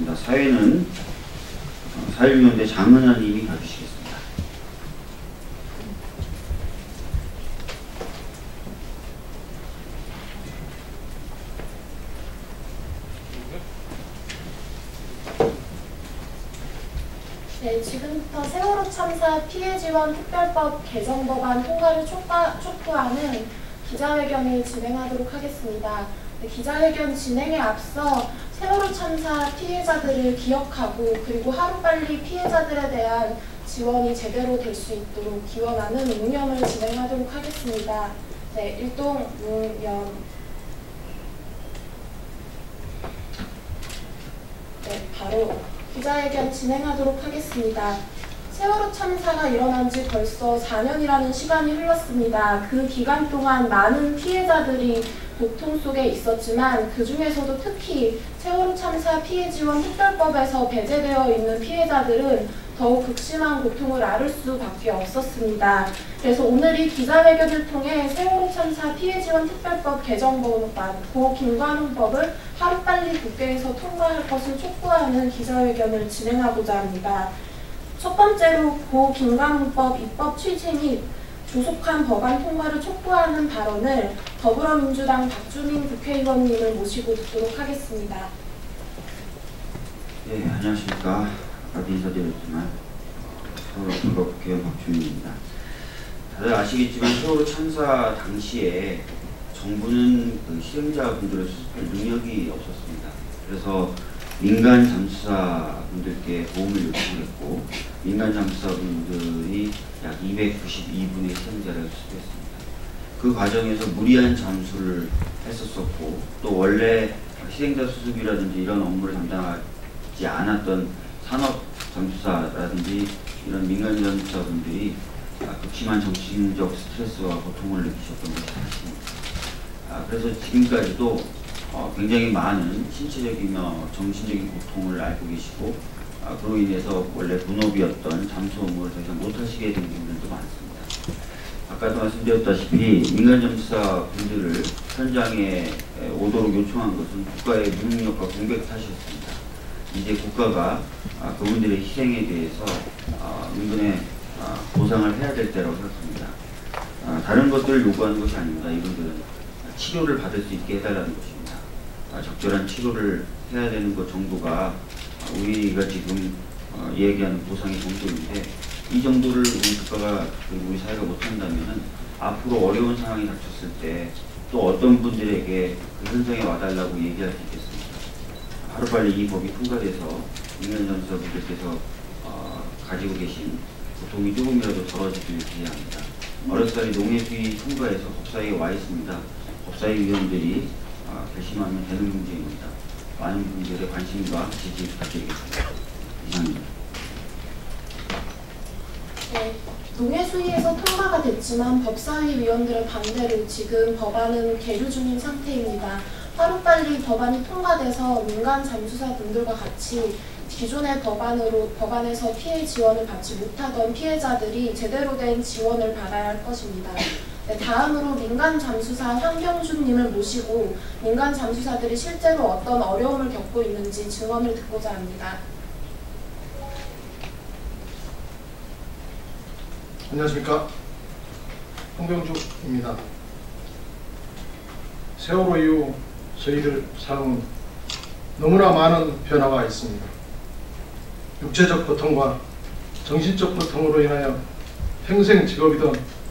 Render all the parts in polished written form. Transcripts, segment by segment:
하겠습니다. 사회는 사회위원회 장은하님이 가주시겠습니다. 네, 지금부터 세월호 참사 피해 지원 특별법 개정 법안 통과를 촉구하는 기자회견을 진행하도록 하겠습니다. 네, 기자회견 진행에 앞서 세월호 참사 피해자들을 기억하고 그리고 하루빨리 피해자들에 대한 지원이 제대로 될 수 있도록 기원하는 웅념을 진행하도록 하겠습니다. 네, 일동 웅념. 네, 바로 기자회견 진행하도록 하겠습니다. 세월호 참사가 일어난 지 벌써 4년이라는 시간이 흘렀습니다. 그 기간 동안 많은 피해자들이 고통 속에 있었지만 그 중에서도 특히 세월호 참사 피해 지원 특별법에서 배제되어 있는 피해자들은 더욱 극심한 고통을 앓을 수밖에 없었습니다. 그래서 오늘 이 기자회견을 통해 세월호 참사 피해 지원 특별법 개정법안 고 김관훈법을 하루빨리 국회에서 통과할 것을 촉구하는 기자회견을 진행하고자 합니다. 첫 번째로 고 김관훈법 입법 취지 및 조속한 법안 통과를 촉구하는 발언을 더불어민주당 박주민 국회의원님을 모시고 듣도록 하겠습니다. 네, 안녕하십니까. 아까도 인사드렸지만 서울특법 국회의원 박주민입니다. 다들 아시겠지만 세월호 참사 당시에 정부는 그 희생자분들을 수습할 능력이 없었습니다. 그래서 민간 잠수사분들께 도움을 요청했고 민간 잠수사분들이 약 292분의 희생자를 수습했습니다. 그 과정에서 무리한 잠수를 했었었고 또 원래 희생자 수습이라든지 이런 업무를 담당하지 않았던 산업 잠수사라든지 이런 민간 잠수사분들이 극심한 정신적 스트레스와 고통을 느끼셨던 것이 사실입니다. 그래서 지금까지도 굉장히 많은 신체적이며 정신적인 고통을 앓고 계시고 그로 인해서 원래 본업이었던 잠수 업무를 더 이상 못하시게 된 분들도 많습니다. 아까도 말씀드렸다시피 민간 잠수사 분들을 현장에 오도록 요청한 것은 국가의 무능력과 공백 탓이었습니다. 이제 국가가 그분들의 희생에 대해서 인근에 보상을 해야 될 때라고 생각합니다. 다른 것들을 요구하는 것이 아닙니다. 이분들은 치료를 받을 수 있게 해달라는 것입니다. 적절한 치료를 해야 되는 것 정도가 우리가 지금 얘기하는 보상의 정도인데 이 정도를 우리 국가가 그리고 우리 사회가 못한다면 앞으로 어려운 상황이 닥쳤을 때 또 어떤 분들에게 그 현장에 와달라고 얘기할 수 있겠습니까? 하루빨리 이 법이 통과돼서 민간 잠수사분들께서 가지고 계신 고통이 조금이라도 덜어지길 기대합니다. 어렵사리 농해수위 통과해서 법사위에 와 있습니다. 법사위 위원들이 결심하면 되는 문제입니다. 많은 분들의 관심과 지지 부탁드리겠습니다. 이상입니다. 네, 농해수위에서 통과가 됐지만 법사위 위원들의 반대로 지금 법안은 계류 중인 상태입니다. 하루빨리 법안이 통과돼서 민간 잠수사분들과 같이 기존의 법안에서 피해 지원을 받지 못하던 피해자들이 제대로 된 지원을 받아야 할 것입니다. 네, 다음으로 민간 잠수사 황병준님을 모시고 민간 잠수사들이 실제로 어떤 어려움을 겪고 있는지 증언을 듣고자 합니다. 안녕하십니까. 황병준입니다. 세월호 이후 저희들 삶은 너무나 많은 변화가 있습니다. 육체적 고통과 정신적 고통으로 인하여 평생 직업이던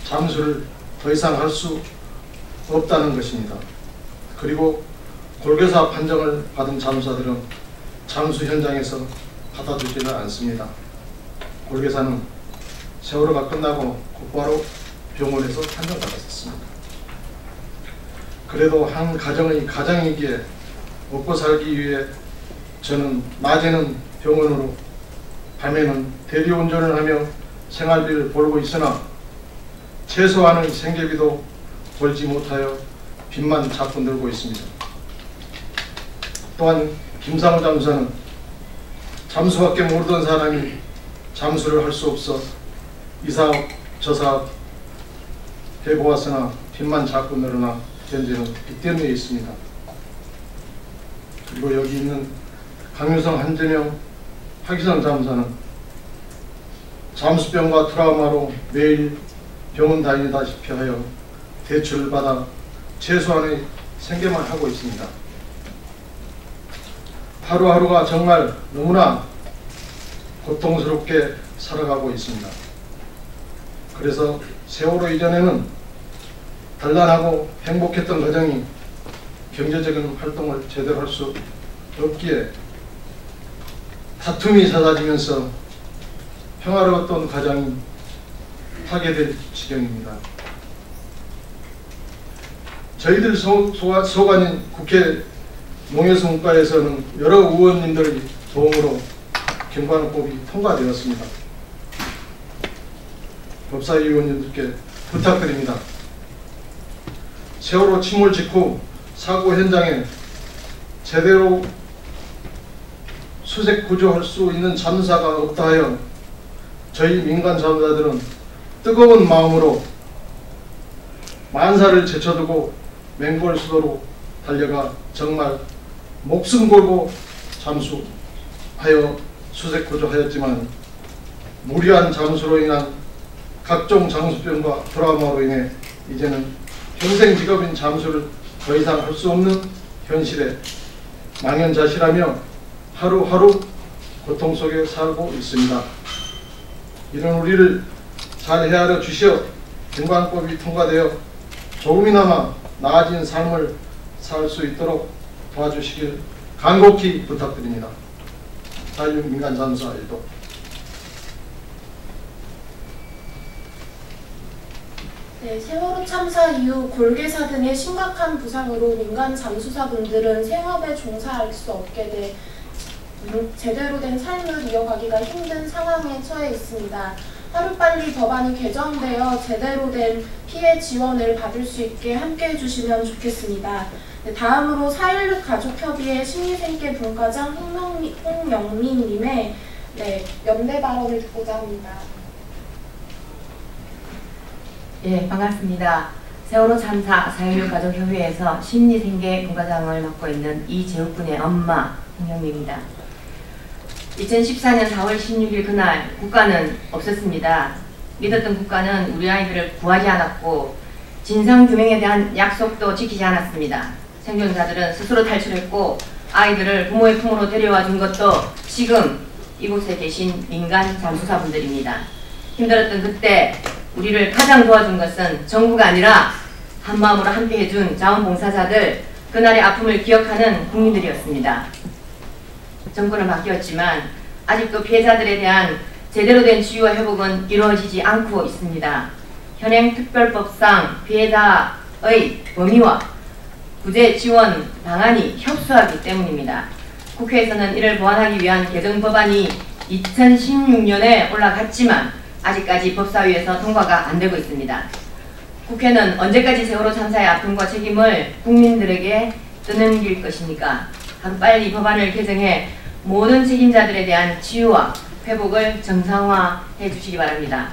잠수를 더 이상 할 수 없다는 것입니다. 그리고 골괴사 판정을 받은 잠수사들은 잠수 현장에서 받아주지는 않습니다. 골괴사는 세월호가 끝나고 곧바로 병원에서 판정받았습니다. 그래도 한 가정의 가장이기에 먹고 살기 위해 저는 낮에는 병원으로 밤에는 대리운전을 하며 생활비를 벌고 있으나 최소한의 생계비도 벌지 못하여 빚만 자꾸 늘고 있습니다. 또한 김상우 잠수사는 잠수밖에 모르던 사람이 잠수를 할 수 없어 이 사업 저 사업 해보았으나 빚만 자꾸 늘어나 현재는 빚 때문에 있습니다. 그리고 여기 있는 강유성, 한진영, 하기성 잠수사는 잠수병과 트라우마로 매일 병원 다니다시피 하여 대출을 받아 최소한의 생계만 하고 있습니다. 하루하루가 정말 너무나 고통스럽게 살아가고 있습니다. 그래서 세월호 이전에는 단란하고 행복했던 가정이 경제적인 활동을 제대로 할 수 없기에 다툼이 잦아지면서 평화로웠던 가정이 파괴될 지경입니다. 저희들 소관인 국회 농해수문과에서는 여러 의원님들의 도움으로 경관법이 통과되었습니다. 법사위 의원님들께 부탁드립니다. 세월호 침몰 직후 사고 현장에 제대로 수색 구조할 수 있는 잠수사가 없다 하여 저희 민간 잠수사들은 뜨거운 마음으로 만사를 제쳐두고 맹골 수도로 달려가 정말 목숨 걸고 잠수하여 수색 구조하였지만 무리한 잠수로 인한 각종 장수병과 트라우마로 인해 이제는 평생 직업인 잠수를 더 이상 할 수 없는 현실에 망연자실하며 하루하루 고통 속에 살고 있습니다. 이런 우리를 잘 헤아려 주시어 경관법이 통과되어 조금이나마 나아진 삶을 살 수 있도록 도와주시길 간곡히 부탁드립니다. 자유민간잠수사 1도. 네, 세월호 참사 이후 골개사 등의 심각한 부상으로 민간 잠수사분들은 생업에 종사할 수 없게 돼 제대로 된 삶을 이어가기가 힘든 상황에 처해 있습니다. 하루빨리 법안이 개정되어 제대로 된 피해 지원을 받을 수 있게 함께해 주시면 좋겠습니다. 네, 다음으로 4.16 가족협의회 심리생계 분과장 홍영민님의 연대 발언을 듣고자 합니다. 예, 반갑습니다. 세월호 참사 4.16 가족협의회에서 심리생계 분과장을 맡고 있는 이재욱 군의 엄마 홍영미입니다. 2014년 4월 16일 그날 국가는 없었습니다. 믿었던 국가는 우리 아이들을 구하지 않았고 진상규명에 대한 약속도 지키지 않았습니다. 생존자들은 스스로 탈출했고 아이들을 부모의 품으로 데려와 준 것도 지금 이곳에 계신 민간 잠수사분들입니다. 힘들었던 그때 우리를 가장 도와준 것은 정부가 아니라 한마음으로 함께해준 자원봉사자들, 그날의 아픔을 기억하는 국민들이었습니다. 정권은 바뀌었지만 아직도 피해자들에 대한 제대로 된 치유와 회복은 이루어지지 않고 있습니다. 현행 특별법상 피해자의 범위와 구제 지원 방안이 협소하기 때문입니다. 국회에서는 이를 보완하기 위한 개정 법안이 2016년에 올라갔지만 아직까지 법사위에서 통과가 안 되고 있습니다. 국회는 언제까지 세월호 참사의 아픔과 책임을 국민들에게 떠넘길 것입니까? 하루빨리 법안을 개정해 모든 책임자들에 대한 치유와 회복을 정상화해 주시기 바랍니다.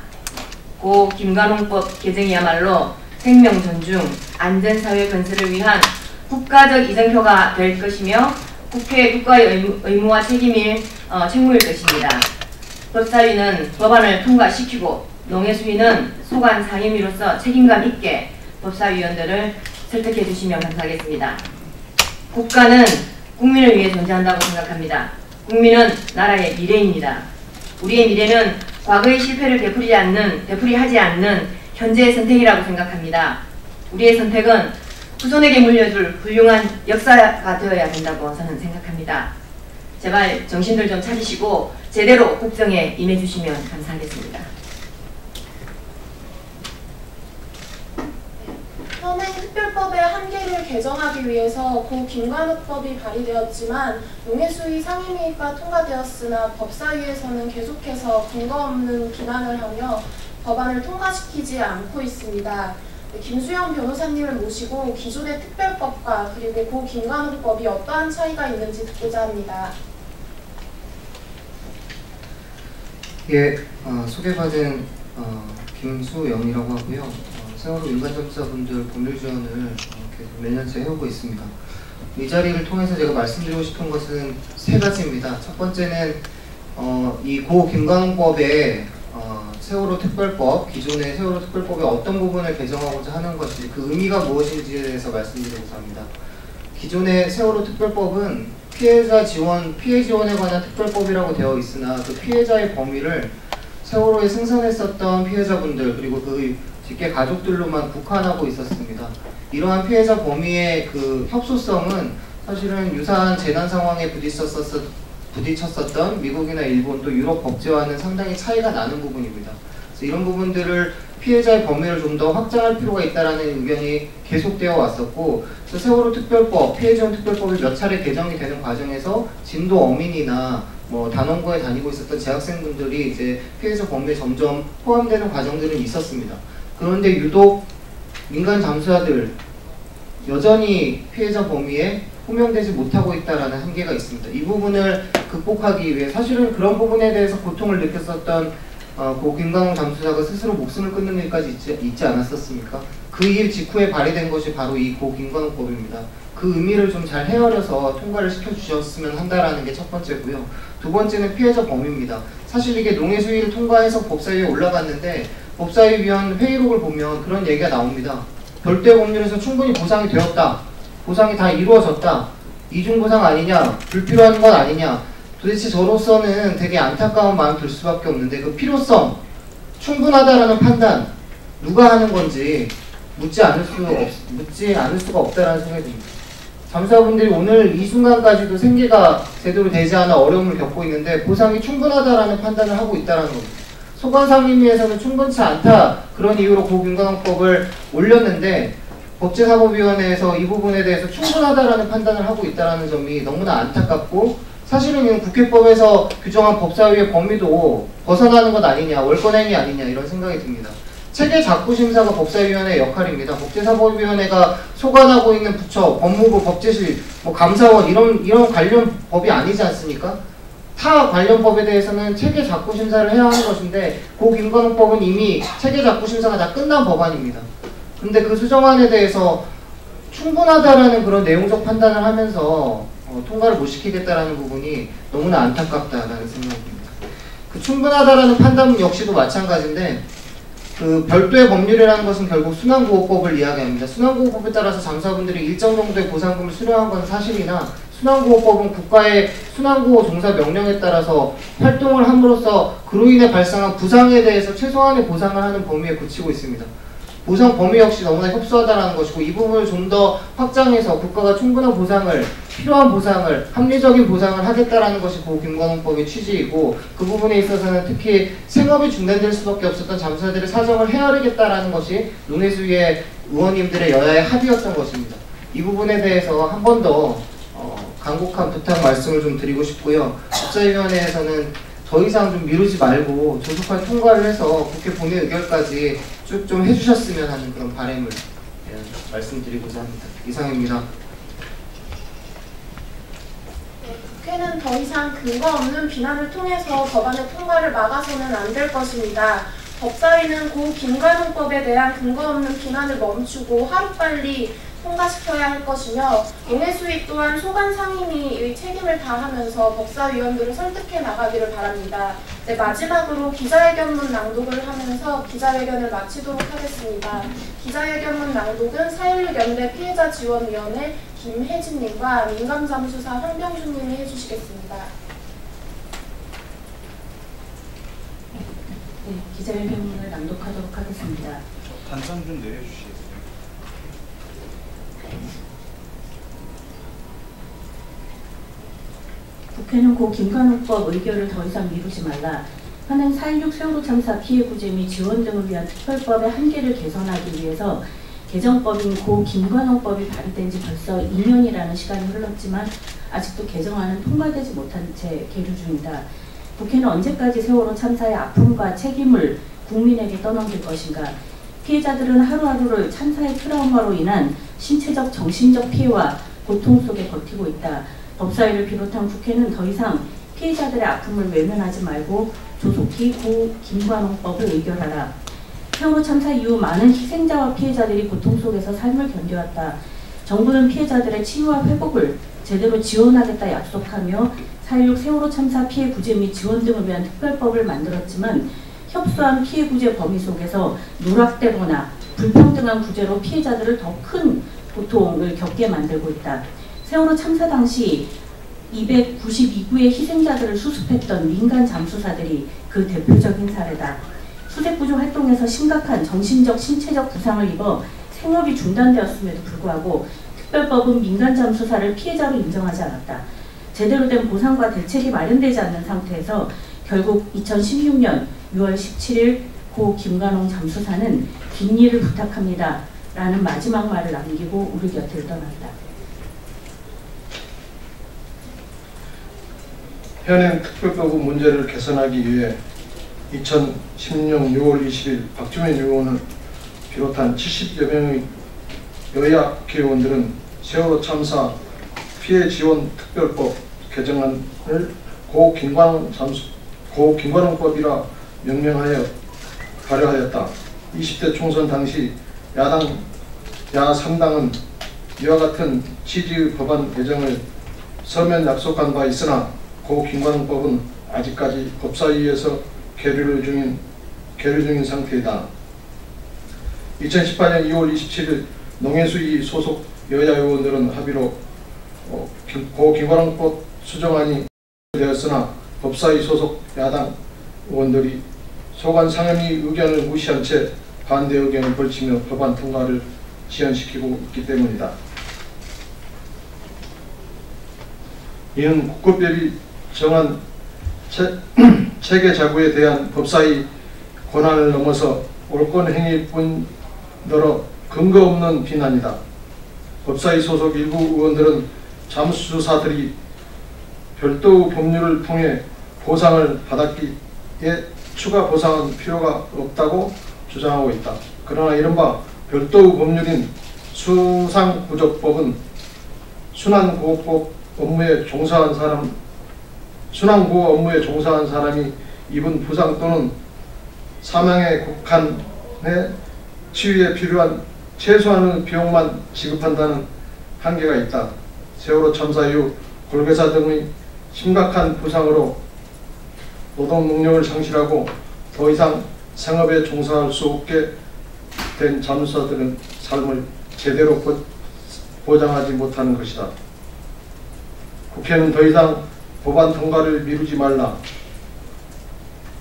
고 김관홍법 개정이야말로 생명 존중, 안전사회 건설을 위한 국가적 이정표가 될 것이며 국가의 의무와 책무일 것입니다. 법사위는 법안을 통과시키고 농해수위는 소관 상임위로서 책임감 있게 법사위원들을 설득해 주시면 감사하겠습니다. 국가는 국민을 위해 존재한다고 생각합니다. 국민은 나라의 미래입니다. 우리의 미래는 과거의 실패를 되풀이하지 않는 현재의 선택이라고 생각합니다. 우리의 선택은 후손에게 물려줄 훌륭한 역사가 되어야 된다고 저는 생각합니다. 제발 정신들 좀 차리시고 제대로 국정에 임해주시면 감사하겠습니다. 현행 특별법의 한계를 개정하기 위해서 고 김관우법이 발의되었지만 농해수위 상임위가 통과되었으나 법사위에서는 계속해서 근거 없는 비난을 하며 법안을 통과시키지 않고 있습니다. 김수영 변호사님을 모시고 기존의 특별법과 그리고 고 김관우법이 어떠한 차이가 있는지 듣고자 합니다. 예, 소개받은 김수영이라고 하고요. 세월호 민간잠수사분들 법률 지원을 계속 매년째 해오고 있습니다. 이 자리를 통해서 제가 말씀드리고 싶은 것은 세 가지입니다. 첫 번째는 이 고 김관홍법의 세월호 특별법, 기존의 세월호 특별법의 어떤 부분을 개정하고자 하는 것이 그 의미가 무엇인지에 대해서 말씀드리고자 합니다. 기존의 세월호 특별법은 피해자 지원, 피해 지원에 관한 특별법이라고 되어 있으나 그 피해자의 범위를 세월호에 생산했었던 피해자분들 그리고 그 직계 가족들로만 국한하고 있었습니다. 이러한 피해자 범위의 그 협소성은 사실은 유사한 재난 상황에 부딪혔었던 미국이나 일본 또 유럽 법제와는 상당히 차이가 나는 부분입니다. 그래서 이런 부분들을 피해자의 범위를 좀 더 확장할 필요가 있다는 의견이 계속되어 왔었고, 그래서 세월호 특별법, 피해지원 특별법이 몇 차례 개정이 되는 과정에서 진도 어민이나 뭐 단원고에 다니고 있었던 재학생분들이 이제 피해자 범위에 점점 포함되는 과정들은 있었습니다. 그런데 유독 민간 잠수사들 여전히 피해자 범위에 호명되지 못하고 있다는 한계가 있습니다. 이 부분을 극복하기 위해 사실은 그런 부분에 대해서 고통을 느꼈었던 고 김관홍 잠수사가 스스로 목숨을 끊는 일까지 있지 않았었습니까? 그 일 직후에 발의된 것이 바로 이 고 김관홍법입니다. 그 의미를 좀 잘 헤아려서 통과를 시켜주셨으면 한다라는 게 첫 번째고요. 두 번째는 피해자 범위입니다. 사실 이게 농해수위를 통과해서 법사위에 올라갔는데 법사위원 회의록을 보면 그런 얘기가 나옵니다. 별도의 법률에서 충분히 보상이 되었다. 보상이 다 이루어졌다. 이중보상 아니냐, 불필요한 건 아니냐. 도대체 저로서는 되게 안타까운 마음이 들 수밖에 없는데 그 필요성, 충분하다라는 판단 누가 하는 건지 묻지 않을 수가 없다라는 생각이 듭니다. 잠수사분들이 오늘 이 순간까지도 생계가 제대로 되지 않아 어려움을 겪고 있는데 보상이 충분하다라는 판단을 하고 있다는 겁니다. 소관상임위에서는 충분치 않다 그런 이유로 고 김관홍법을 올렸는데 법제사법위원회에서 이 부분에 대해서 충분하다라는 판단을 하고 있다는 점이 너무나 안타깝고, 사실은 국회법에서 규정한 법사위의 범위도 벗어나는 것 아니냐, 월권행위 아니냐 이런 생각이 듭니다. 체계작구심사가 법사위원회의 역할입니다. 법제사법위원회가 소관하고 있는 부처, 법무부, 법제실, 뭐 감사원 이런 관련 법이 아니지 않습니까? 타 관련 법에 대해서는 체계작구심사를 해야 하는 것인데 고 김관홍법은 이미 체계작구심사가 다 끝난 법안입니다. 근데 그 수정안에 대해서 충분하다라는 그런 내용적 판단을 하면서 통과를 못 시키겠다라는 부분이 너무나 안타깝다라는 생각이 듭니다. 그 충분하다라는 판단 역시도 마찬가지인데 그 별도의 법률이라는 것은 결국 순환구호법을 이야기합니다. 순환구호법에 따라서 잠수사분들이 일정 정도의 보상금을 수령한 건 사실이나 순환구호법은 국가의 순환구호 종사 명령에 따라서 활동을 함으로써 그로 인해 발생한 부상에 대해서 최소한의 보상을 하는 범위에 그치고 있습니다. 보상 범위 역시 너무나 협소하다는 것이고 이 부분을 좀 더 확장해서 국가가 충분한 보상을, 필요한 보상을, 합리적인 보상을 하겠다라는 것이 고 김관홍법의 취지이고, 그 부분에 있어서는 특히 생업이 중단될 수밖에 없었던 잠수사들의 사정을 헤아리겠다라는 것이 농해수위의 의원님들의 여야의 합의였던 것입니다. 이 부분에 대해서 한 번 더 간곡한 부탁 말씀을 좀 드리고 싶고요. 법사위원회에서는 더 이상 좀 미루지 말고 조속하게 통과를 해서 국회 본회 의결까지 쭉 좀 해주셨으면 하는 그런 바람을 말씀드리고자 합니다. 이상입니다. 국회는 더 이상 근거 없는 비난을 통해서 법안의 통과를 막아서는 안 될 것입니다. 법사위는 고 김관홍법에 대한 근거 없는 비난을 멈추고 하루빨리 통과시켜야 할 것이며, 농해수위 또한 소관상임위의 책임을 다하면서 법사위원들을 설득해 나가기를 바랍니다. 네, 마지막으로 기자회견문 낭독을 하면서 기자회견을 마치도록 하겠습니다. 기자회견문 낭독은 4.16 연대 피해자지원위원회 김혜진님과 민감잠수사 황병준님이 해주시겠습니다. 네, 기자회견문을 낭독하도록 하겠습니다. 단상 좀 내려주시겠어요? 국회는 고 김관홍법 의결을 더 이상 미루지 말라. 현행 4.16 세월호 참사 피해 구제 및 지원 등을 위한 특별법의 한계를 개선하기 위해서 개정법인 고 김관홍법이 발의된 지 벌써 2년이라는 시간이 흘렀지만 아직도 개정안은 통과되지 못한 채 계류 중이다. 국회는 언제까지 세월호 참사의 아픔과 책임을 국민에게 떠넘길 것인가? 피해자들은 하루하루를 참사의 트라우마로 인한 신체적, 정신적 피해와 고통 속에 버티고 있다. 법사위를 비롯한 국회는 더 이상 피해자들의 아픔을 외면하지 말고 조속히 고 김관홍법을 의결하라. 세월호 참사 이후 많은 희생자와 피해자들이 고통 속에서 삶을 견뎌왔다. 정부는 피해자들의 치유와 회복을 제대로 지원하겠다 약속하며 4.16 세월호 참사 피해 구제 및 지원 등을 위한 특별법을 만들었지만 협소한 피해 구제 범위 속에서 누락되거나 불평등한 구제로 피해자들을 더 큰 고통을 겪게 만들고 있다. 세월호 참사 당시 292구의 희생자들을 수습했던 민간 잠수사들이 그 대표적인 사례다. 수색구조 활동에서 심각한 정신적, 신체적 부상을 입어 생업이 중단되었음에도 불구하고 특별법은 민간 잠수사를 피해자로 인정하지 않았다. 제대로 된 보상과 대책이 마련되지 않는 상태에서 결국 2016년 6월 17일 고 김관홍 잠수사는 긴 일을 부탁합니다 라는 마지막 말을 남기고 우리 곁을 떠났다. 현행 특별법의 문제를 개선하기 위해 2016년 6월 20일 박주민 의원을 비롯한 70여 명의 여야 국회의원들은 세월호 참사 피해 지원 특별법 개정안을 고 김관홍법이라 명명하여 발의하였다. 20대 총선 당시 야 3당은 이와 같은 취지의 법안 개정을 서면 약속한 바 있으나 고 김관홍법은 아직까지 법사위에서 계류 중인 상태이다. 2018년 2월 27일 농해수위 소속 여야 의원들은 합의로 고 김관홍법 수정안이 되었으나 법사위 소속 야당 의원들이 소관 상임위 의견을 무시한 채 반대 의견을 벌치며 법안 통과를 지연시키고 있기 때문이다. 이는 국고법이 정한 체계 자구에 대한 법사위 권한을 넘어서 옳건 행위뿐더러 근거 없는 비난이다. 법사위 소속 일부 의원들은 잠수사들이 별도의 법률을 통해 보상을 받았기에 추가 보상은 필요가 없다고 주장하고 있다. 그러나 이른바 별도의 법률인 수상구조법은 순환구호 업무에 종사한 사람이 입은 부상 또는 사망에 국한해 치유에 필요한 최소한의 비용만 지급한다는 한계가 있다. 세월호 참사 이후 골괴사 등의 심각한 부상으로 노동 능력을 상실하고 더 이상 생업에 종사할 수 없게 된 잠수사들은 삶을 제대로 보장하지 못하는 것이다. 국회는 더 이상 법안 통과를 미루지 말라.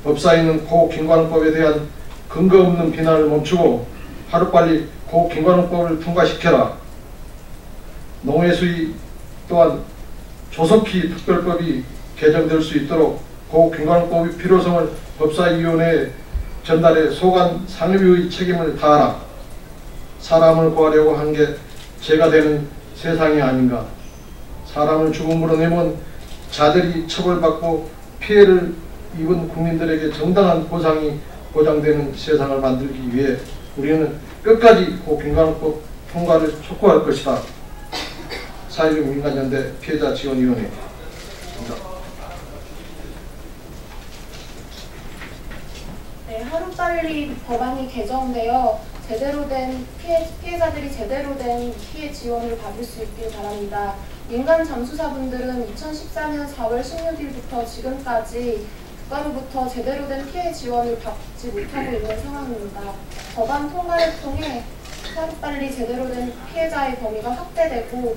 법사위는 고 김관홍법에 대한 근거 없는 비난을 멈추고 하루빨리 고 김관홍법을 통과시켜라. 농해수위 또한 조속히 특별법이 개정될 수 있도록 고 김관홍법의 필요성을 법사위원회에 전달해 소관 상임위의 책임을 다하라. 사람을 구하려고 한 게 죄가 되는 세상이 아닌가. 사람을 죽음으로 내몬 자들이 처벌받고 피해를 입은 국민들에게 정당한 보상이 보장되는 세상을 만들기 위해 우리는 끝까지 고 김관홍법 통과를 촉구할 것이다. 4.16 민간연대 피해자지원위원회. 네, 하루빨리 법안이 개정되어 제대로 된 피해자들이 제대로 된 피해 지원을 받을 수 있길 바랍니다. 민간 잠수사분들은 2014년 4월 16일부터 지금까지 국가로부터 제대로 된 피해 지원을 받지 못하고 있는 상황입니다. 법안 통과를 통해 하루빨리 제대로 된 피해자의 범위가 확대되고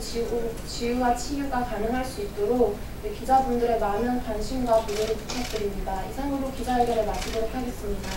지유와 치유가 가능할 수 있도록 기자분들의 많은 관심과 고려를 부탁드립니다. 이상으로 기자회견을 마치도록 하겠습니다.